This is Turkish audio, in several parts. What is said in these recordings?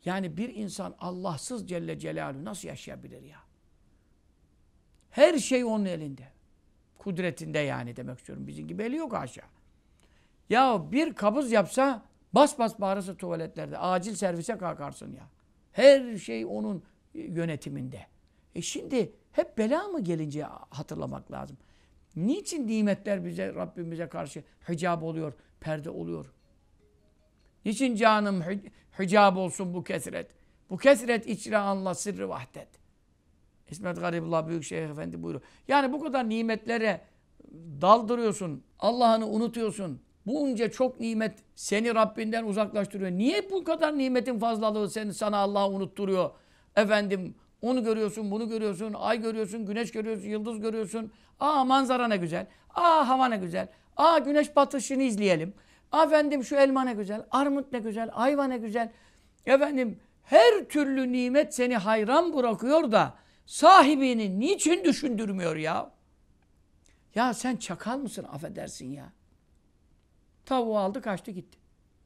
Yani bir insan Allahsız Celle Celaluhu nasıl yaşayabilir ya? Her şey onun elinde. Kudretinde yani demek istiyorum. Bizim gibi eli yok haşa. Ya bir kabız yapsa bas bas bağırırsa tuvaletlerde. Acil servise kalkarsın ya. Her şey onun yönetiminde. Şimdi hep bela mı gelince hatırlamak lazım. Niçin nimetler bize, Rabbimize karşı hicab oluyor, perde oluyor? Niçin canım hicab olsun bu kesret? Bu kesret içra anla sırrı vahdet. İsmet Garibullah Büyükşehir Efendi buyuruyor. Yani bu kadar nimetlere daldırıyorsun, Allah'ını unutuyorsun. Bunca çok nimet seni Rabbinden uzaklaştırıyor. Niye bu kadar nimetin fazlalığı sana Allah'ı unutturuyor? Efendim onu görüyorsun, bunu görüyorsun, ay görüyorsun, güneş görüyorsun, yıldız görüyorsun. Aa manzara ne güzel, aa hava ne güzel, aa güneş batışını izleyelim. Efendim şu elma ne güzel, armut ne güzel, ayva ne güzel. Efendim her türlü nimet seni hayran bırakıyor da sahibini niçin düşündürmüyor ya? Ya sen çakal mısın affedersin ya? Tavuğu aldı kaçtı gitti.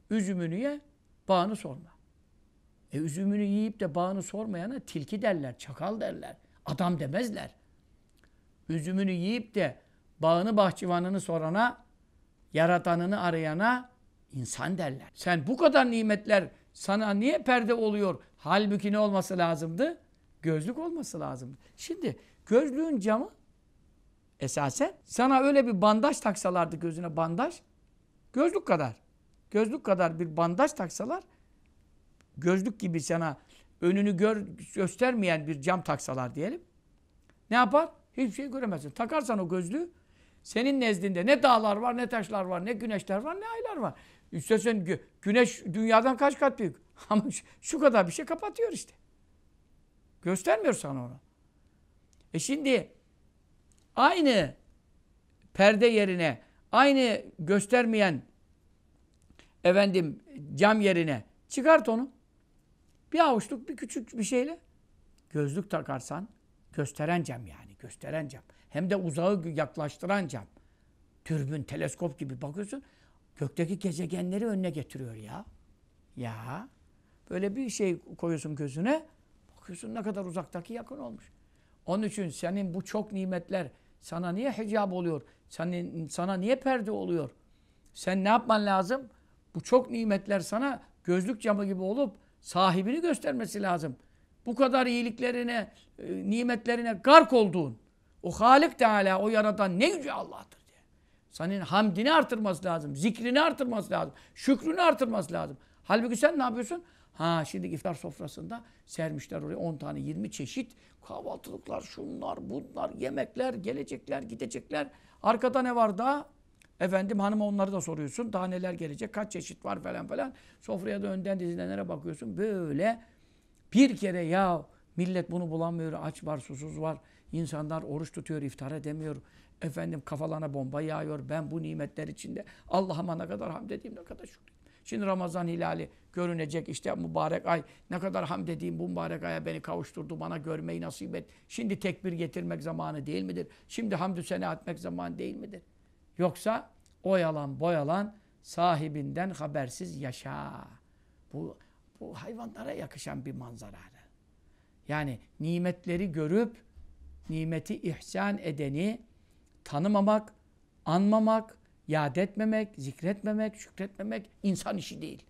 Üzümünü ye, bağını sorma. Üzümünü yiyip de bağını sormayana tilki derler, çakal derler. Adam demezler. Üzümünü yiyip de bağını bahçıvanını sorana, yaratanını arayana insan derler. Sen bu kadar nimetler sana niye perde oluyor? Halbuki ne olması lazımdı? Gözlük olması lazımdı. Şimdi gözlüğün camı esasen sana öyle bir bandaj taksalardı gözüne bandaj, gözlük kadar. Gözlük kadar bir bandaj taksalar, gözlük gibi sana önünü göstermeyen bir cam taksalar diyelim. Ne yapar? Hiçbir şey göremezsin. Takarsan o gözlüğü, senin nezdinde ne dağlar var, ne taşlar var, ne güneşler var, ne aylar var. İstersen güneş dünyadan kaç kat büyük. Ama şu kadar bir şey kapatıyor işte. Göstermiyor sana onu. Şimdi aynı perde yerine, aynı göstermeyen efendim cam yerine çıkart onu. Bir avuçluk, bir küçük bir şeyle gözlük takarsan, gösteren cam yani, gösteren cam. Hem de uzağı yaklaştıran cam. Türbün, teleskop gibi bakıyorsun, gökteki gezegenleri önüne getiriyor ya. Ya, böyle bir şey koyuyorsun gözüne, bakıyorsun ne kadar uzaktaki yakın olmuş. Onun için senin bu çok nimetler sana niye hicab oluyor? Sana niye perde oluyor? Sen ne yapman lazım? Bu çok nimetler sana gözlük camı gibi olup sahibini göstermesi lazım. Bu kadar iyiliklerine, nimetlerine gark olduğun, o Halik Teala, o yaratan ne yüce Allah'tır diye. Senin hamdini artırması lazım, zikrini artırması lazım, şükrünü artırması lazım. Halbuki sen ne yapıyorsun? Şimdi iftar sofrasında sermişler oraya 10 tane 20 çeşit kahvaltılıklar, şunlar, bunlar, yemekler, gelecekler, gidecekler. Arkada ne var daha? Efendim hanıma onları da soruyorsun. Daha neler gelecek, kaç çeşit var falan falan. Sofraya da önden dizilenlere bakıyorsun. Böyle bir kere ya millet bunu bulamıyor. Aç var, susuz var. İnsanlar oruç tutuyor, iftar edemiyor. Efendim kafalarına bomba yağıyor. Ben bu nimetler içinde Allah'ıma ne kadar hamd edeyim, ne kadar şükür. Şimdi Ramazan hilali görünecek işte mübarek ay. Ne kadar hamd edeyim bu mübarek aya beni kavuşturdu. Bana görmeyi nasip et. Şimdi tekbir getirmek zamanı değil midir? Şimdi hamdü sena etmek zamanı değil midir? Yoksa oyalan boyalan sahibinden habersiz yaşa. Bu hayvanlara yakışan bir manzara. Yani nimetleri görüp nimeti ihsan edeni tanımamak, anmamak, yad etmemek, zikretmemek, şükretmemek insan işi değil.